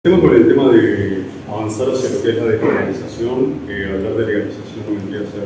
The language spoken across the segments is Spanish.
Con el tema de avanzar hacia lo que es la despenalización, hablar de legalización no vendría a ser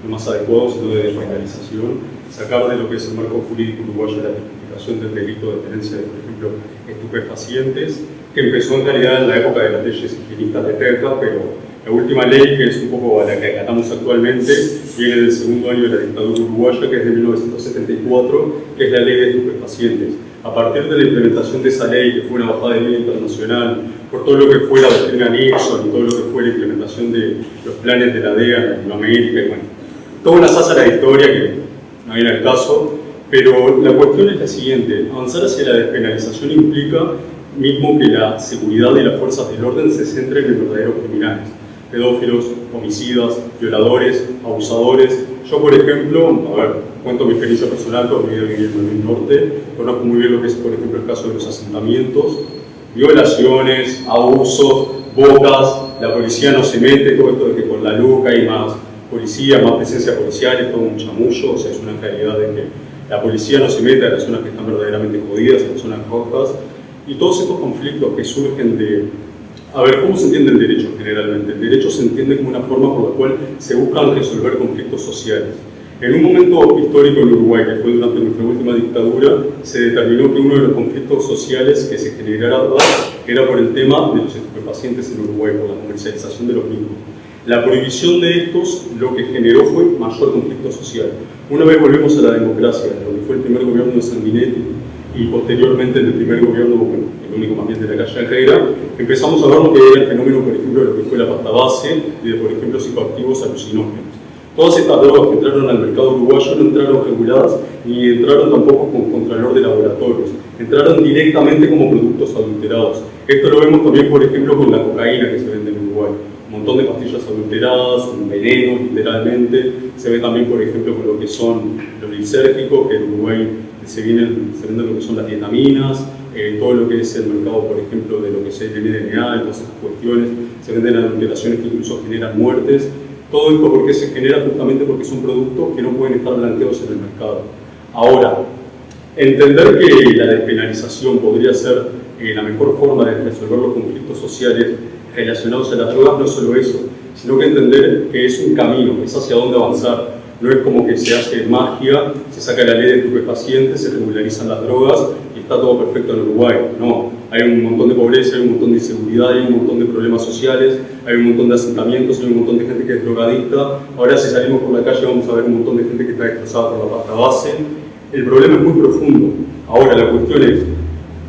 lo más adecuado, sino de despenalización, sacar de lo que es el marco jurídico uruguayo la tipificación del delito de tenencia de, por ejemplo, estupefacientes, que empezó en realidad en la época de las leyes higienistas de Terra, pero la última ley, que es un poco la que acatamos actualmente, viene del segundo año de la dictadura uruguaya, que es de 1974, que es la ley de estupefacientes. A partir de la implementación de esa ley, que fue una bajada de línea internacional, por todo lo que fue la doctrina Nixon y todo lo que fue la implementación de los planes de la DEA en Latinoamérica, y bueno, toda una sásara de historia que no viene al caso, pero la cuestión es la siguiente: avanzar hacia la despenalización implica mismo que la seguridad y las fuerzas del orden se centren en verdaderos criminales, pedófilos, homicidas, violadores, abusadores. Yo, por ejemplo, cuento mi experiencia personal, toda mi vida viví en el norte, conozco muy bien lo que es, por ejemplo, el caso de los asentamientos, violaciones, abusos, bocas, la policía no se mete, todo esto de que con la LUC hay más policía, más presencia policial, es todo un chamullo, o sea, es una realidad de que la policía no se mete a las zonas que están verdaderamente jodidas, a las zonas rojas, y todos estos conflictos que surgen de... A ver, ¿cómo se entiende el derecho generalmente? El derecho se entiende como una forma por la cual se buscan resolver conflictos sociales. En un momento histórico en Uruguay, que fue durante nuestra última dictadura, se determinó que uno de los conflictos sociales que se generara era por el tema de los estupefacientes en Uruguay, por la comercialización de los mismos. La prohibición de estos lo que generó fue mayor conflicto social. Una vez volvemos a la democracia, lo que fue el primer gobierno de Sanguinetti y posteriormente el primer gobierno, bueno, el único más bien de la calle Herrera, empezamos a ver lo que era el fenómeno, por ejemplo, de lo que fue la pasta base y de, por ejemplo, psicoactivos alucinógenos. Todas estas drogas que entraron al mercado uruguayo no entraron reguladas ni entraron tampoco con contralor de laboratorios, entraron directamente como productos adulterados. Esto lo vemos también, por ejemplo, con la cocaína que se vende en Uruguay. Un montón de pastillas adulteradas, un veneno literalmente. Se ve también, por ejemplo, con lo que son los lisérgicos, que en Uruguay se venden lo que son las dietaminas, todo lo que es el mercado, por ejemplo, de lo que es el MDMA, todas esas cuestiones. Se venden adulteraciones que incluso generan muertes. Todo esto porque se genera justamente porque son productos que no pueden estar blanqueados en el mercado. Ahora, entender que la despenalización podría ser la mejor forma de resolver los conflictos sociales relacionados a las drogas, no solo eso, sino que entender que es un camino, es hacia dónde avanzar. No es como que se hace magia, se saca la ley de estupefacientes, se regularizan las drogas y está todo perfecto en Uruguay. No, hay un montón de pobreza, hay un montón de inseguridad, hay un montón de problemas sociales, hay un montón de asentamientos, hay un montón de gente que es drogadicta. Ahora si salimos por la calle vamos a ver un montón de gente que está destrozada por la pasta base. El problema es muy profundo. Ahora la cuestión es,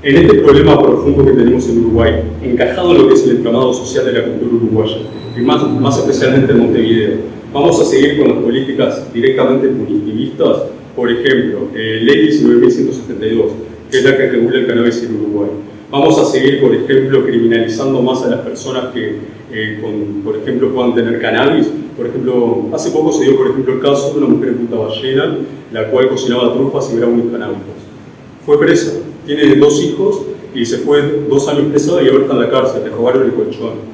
en este problema profundo que tenemos en Uruguay, encajado en lo que es el entramado social de la cultura uruguaya, y más especialmente en Montevideo, vamos a seguir con las políticas directamente punitivistas. Por ejemplo, ley 19.172, que es la que regula el cannabis en Uruguay. Vamos a seguir, por ejemplo, criminalizando más a las personas que, por ejemplo, puedan tener cannabis. Por ejemplo, hace poco se dio, por ejemplo, el caso de una mujer en Punta Ballena, la cual cocinaba trufas y brownies canábicos. Fue presa, tiene 2 hijos y se fue 2 años presa y ahora está en la cárcel, le robaron el colchón.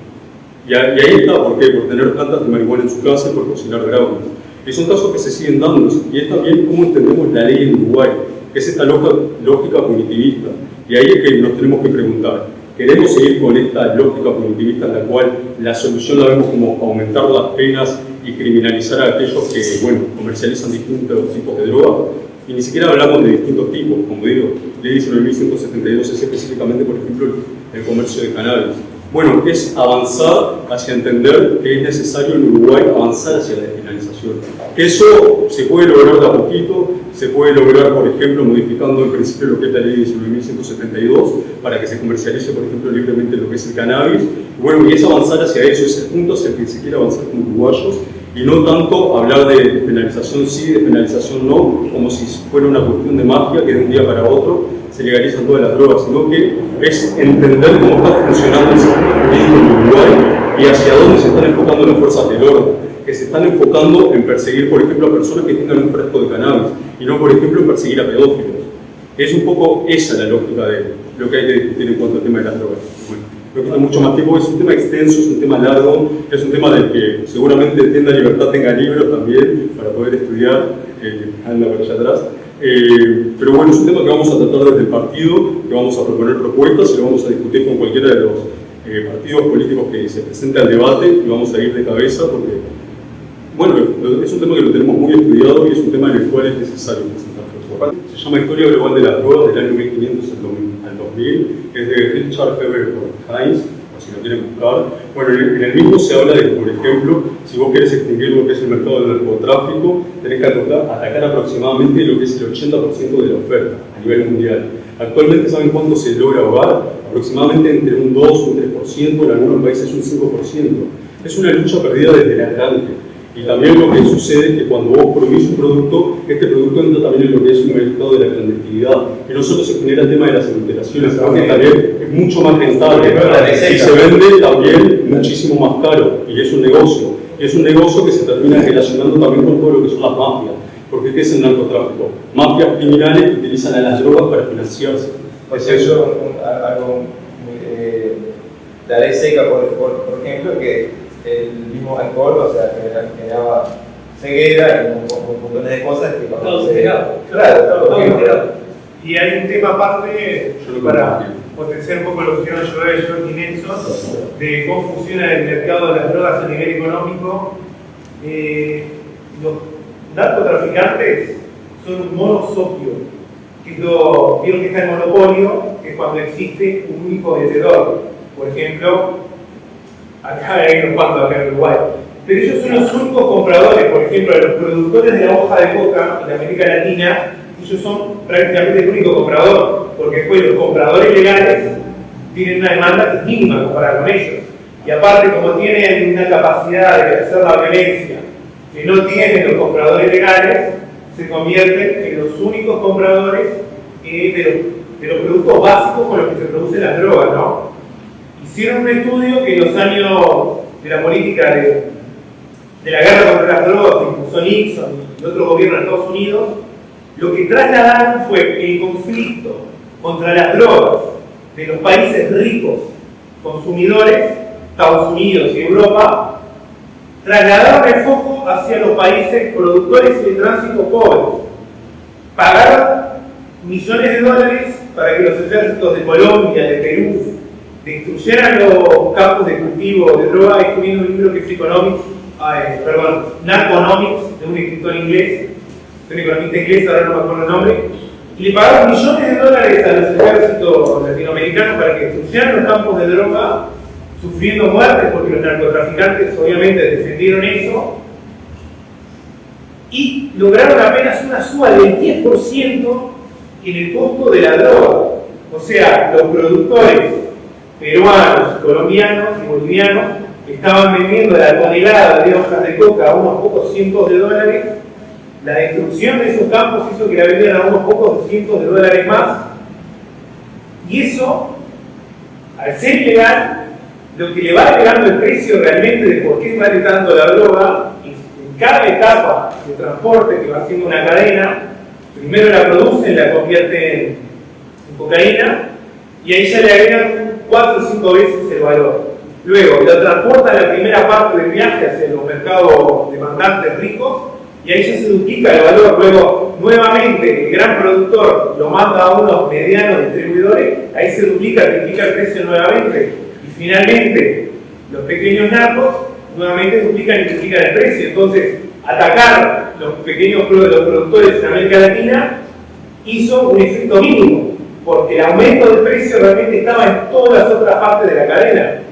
Y ahí está, ¿por qué? Por tener plantas de marihuana en su casa y por cocinar brownies. Y son casos que se siguen dando, y es también cómo entendemos la ley en Uruguay, que es esta lógica punitivista. Y ahí es que nos tenemos que preguntar, ¿queremos seguir con esta lógica punitivista en la cual la solución la vemos como aumentar las penas y criminalizar a aquellos que, bueno, comercializan distintos tipos de drogas? Y ni siquiera hablamos de distintos tipos, como digo, ley 19.172 es específicamente, por ejemplo, el comercio de cannabis. Bueno, es avanzar hacia entender que es necesario en Uruguay avanzar hacia la despenalización. Eso se puede lograr de a poquito, se puede lograr, por ejemplo, modificando en principio lo que es la ley 19.172 para que se comercialice, por ejemplo, libremente lo que es el cannabis. Bueno, y es avanzar hacia eso, es el punto hacia el que se quiere avanzar como uruguayos, y no tanto hablar de despenalización sí, despenalización no, como si fuera una cuestión de magia que de un día para otro se legalizan todas las drogas, sino que es entender cómo está funcionando el sistema jurídico en Uruguay y hacia dónde se están enfocando las fuerzas del orden, que se están enfocando en perseguir, por ejemplo, a personas que tengan un frasco de cannabis y no, por ejemplo, en perseguir a pedófilos. Es un poco esa la lógica de lo que hay que discutir en cuanto al tema de las drogas. Bueno, no quita mucho más tiempo, es un tema extenso, es un tema largo, es un tema del que seguramente Tienda Libertad tenga libros también para poder estudiar, anda por allá atrás. Pero bueno, es un tema que vamos a tratar desde el partido, que vamos a proponer propuestas y lo vamos a discutir con cualquiera de los partidos políticos que se presenten al debate y vamos a ir de cabeza porque, bueno, es un tema que lo tenemos muy estudiado y es un tema en el cual es necesario presentar propuestas. Se llama Historia Global de las Drogas del año 1500 al 2000, es de Richard Heber Heinz, por si lo quieren buscar. Bueno, en el mismo se habla de que, por ejemplo, si vos querés extinguir lo que es el mercado del narcotráfico, tenés que atacar aproximadamente lo que es el 80% de la oferta a nivel mundial. Actualmente, ¿saben cuánto se logra ahogar? Aproximadamente entre un 2 o un 3%, en algunos países un 5%. Es una lucha perdida desde el arranque. Y también lo que sucede es que cuando vos prohibís un producto, este producto entra también en lo que es un mercado de la clandestinidad. Y no solo se genera el tema de las adulteraciones, sino que también es mucho más rentable. Y se vende también muchísimo más caro. Y es un negocio. Y es un negocio que se termina relacionando también con todo lo que son las mafias. Porque ¿qué es el narcotráfico? Mafias criminales que utilizan a las drogas para financiarse. Pues eso, algo la ley seca, por ejemplo, que el mismo alcohol, o sea, generaba ceguera y montones de cosas que todo ceguera. Claro, todo ceguera. Y hay un tema aparte para potenciar un poco lo que dijeron Joel y Nelson, de cómo funciona el mercado de las drogas a nivel económico. Los narcotraficantes son monosopio, que vieron que está el monopolio, que es cuando existe un único vendedor. Por ejemplo, acá hay unos cuantos acá en Uruguay. Pero ellos son los únicos compradores, por ejemplo, de los productores de la hoja de coca en América Latina, ellos son prácticamente el único comprador, porque después los compradores legales tienen una demanda que es mínima comparada con ellos. Y aparte, como tienen una capacidad de ejercer la violencia que no tienen los compradores legales, se convierten en los únicos compradores de los productos básicos con los que se producen las drogas, ¿no? Hicieron un estudio que en los años de la política de la guerra contra las drogas que impulsó Nixon y otro gobierno de Estados Unidos, lo que trasladaron fue el conflicto contra las drogas de los países ricos, consumidores, Estados Unidos y Europa, trasladaron el foco hacia los países productores y de tránsito pobres. Pagaron millones de dólares para que los ejércitos de Colombia, de Perú, destruyeran los campos de cultivo de droga. Estoy viendo un libro que es Narconomics, de un escritor inglés, de un economista inglés, ahora no me acuerdo el nombre, y le pagaron millones de dólares a los ejércitos latinoamericanos para que destruyeran los campos de droga, sufriendo muertes porque los narcotraficantes obviamente defendieron eso, y lograron apenas una suba del 10% en el costo de la droga. O sea, los productores peruanos, colombianos y bolivianos estaban vendiendo la tonelada de hojas de coca a unos pocos cientos de dólares. La destrucción de esos campos hizo que la vendieran a unos pocos cientos de dólares más. Y eso, al ser ilegal, lo que le va agregando el precio realmente de por qué vale tanto la droga, en cada etapa de transporte que va haciendo una cadena, primero la producen, la convierten en cocaína, y ahí ya le agregan 4 o 5 veces el valor. Luego la transportan a la primera parte del viaje hacia los mercados demandantes ricos, y ahí ya se duplica el valor. Luego, nuevamente, el gran productor lo manda a unos medianos distribuidores, ahí se duplica el precio nuevamente. Y finalmente, los pequeños narcos nuevamente duplican y triplican el precio. Entonces, atacar los pequeños productores en América Latina hizo un efecto mínimo, porque el aumento del precio realmente estaba en todas las otras partes de la cadena.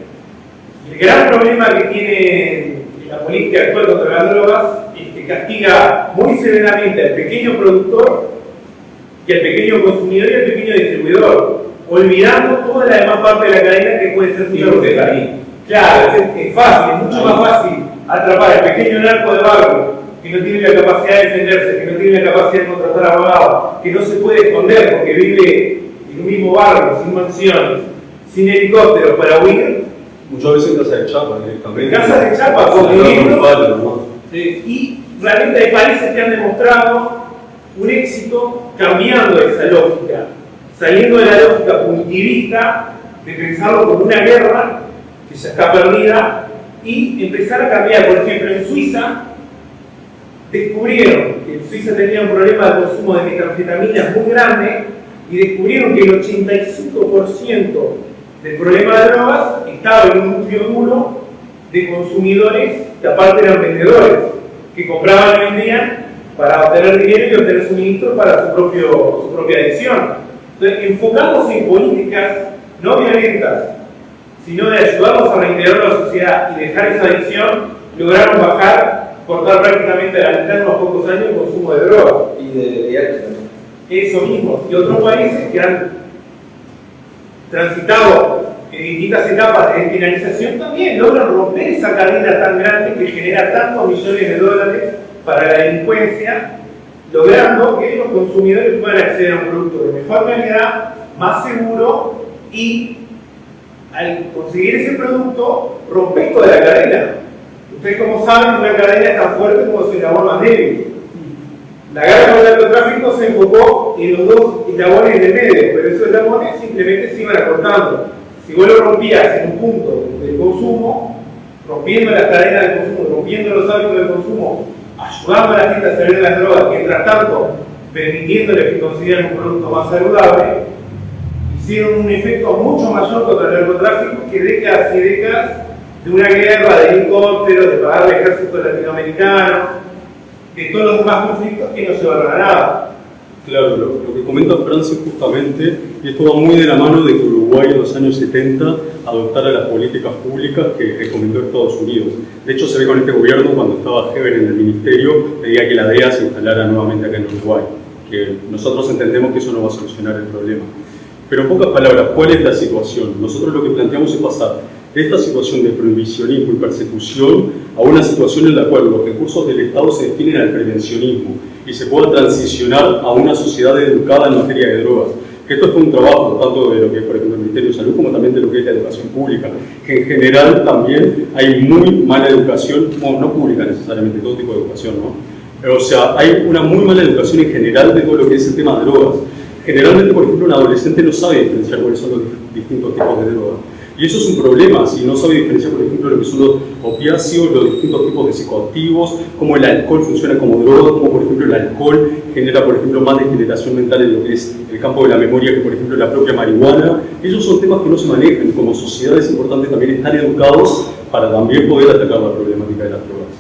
Y el gran problema que tiene la política actual contra las drogas es que castiga muy severamente al pequeño productor y al pequeño consumidor y al pequeño distribuidor, olvidando toda la demás parte de la cadena que puede ser mucho ahí. Claro, es fácil, es mucho más fácil atrapar al pequeño narco de barrio que no tiene la capacidad de defenderse, que no tiene la capacidad de contratar abogados, que no se puede esconder porque vive en un mismo barrio, sin mansiones, sin helicópteros para huir. Muchas veces en casa de chapa directamente. En casa de chapa, conviviendo. Y realmente hay países que han demostrado un éxito cambiando esa lógica, saliendo de la lógica punitivista de pensarlo como una guerra que ya está perdida y empezar a cambiar. Por ejemplo, en Suiza descubrieron que en Suiza tenía un problema de consumo de metanfetaminas muy grande y descubrieron que el 85% del problema de drogas estaba en un núcleo duro de consumidores que aparte eran vendedores, que compraban y vendían para obtener dinero y obtener suministros para su propia adicción. Entonces, enfocamos en políticas no violentas, sino de ayudarnos a reintegrar la sociedad y dejar esa adicción, lograron cortar prácticamente a la mitad en unos pocos años el consumo de drogas. Y de VIH también. Eso mismo. Y otros países que han transitado en distintas etapas de despenalización también logran romper esa cadena tan grande que genera tantos millones de dólares para la delincuencia, logrando que los consumidores puedan acceder a un producto de mejor calidad, más seguro, y al conseguir ese producto, romper toda la cadena. Ustedes, como saben, una cadena es tan fuerte como su eslabón más débil. La guerra contra el narcotráfico se enfocó en los dos eslabones del medio, pero esos eslabones simplemente se iban acortando. Si vos lo rompías en un punto del consumo, rompiendo las cadenas del consumo, rompiendo los hábitos del consumo, ayudando a la gente a salir de las drogas, mientras tanto permitiéndoles que consigan un producto más saludable, hicieron un efecto mucho mayor contra el narcotráfico que décadas y décadas de una guerra de helicópteros, de pagar el ejército latinoamericano, de todos los demás conflictos que no llevaron a nada. Claro, lo que comenta Francis justamente, y esto va muy de la mano de que Uruguay en los años 70 adoptara las políticas públicas que recomendó Estados Unidos. De hecho, se ve con este gobierno, cuando estaba Heber en el ministerio, pedía que la DEA se instalara nuevamente acá en Uruguay, que nosotros entendemos que eso no va a solucionar el problema. Pero en pocas palabras, ¿cuál es la situación? Nosotros lo que planteamos es pasar de esta situación de prohibicionismo y persecución a una situación en la cual los recursos del Estado se destinen al prevencionismo y se pueda transicionar a una sociedad educada en materia de drogas. Que esto es un trabajo tanto de lo que es, por ejemplo, el Ministerio de Salud como también de lo que es la educación pública, que en general también hay muy mala educación, no pública necesariamente, todo tipo de educación, ¿no? O sea, hay una muy mala educación en general de todo lo que es el tema de drogas. Generalmente, por ejemplo, un adolescente no sabe diferenciar cuáles son los distintos tipos de drogas. Y eso es un problema, si no sabe diferenciar, por ejemplo, lo que son los opiáceos, los distintos tipos de psicoactivos, cómo el alcohol funciona como droga, cómo, por ejemplo, el alcohol genera, por ejemplo, más degeneración mental en lo que es el campo de la memoria que, por ejemplo, la propia marihuana. Esos son temas que no se manejan. Como sociedad es importante también estar educados para también poder atacar la problemática de las drogas.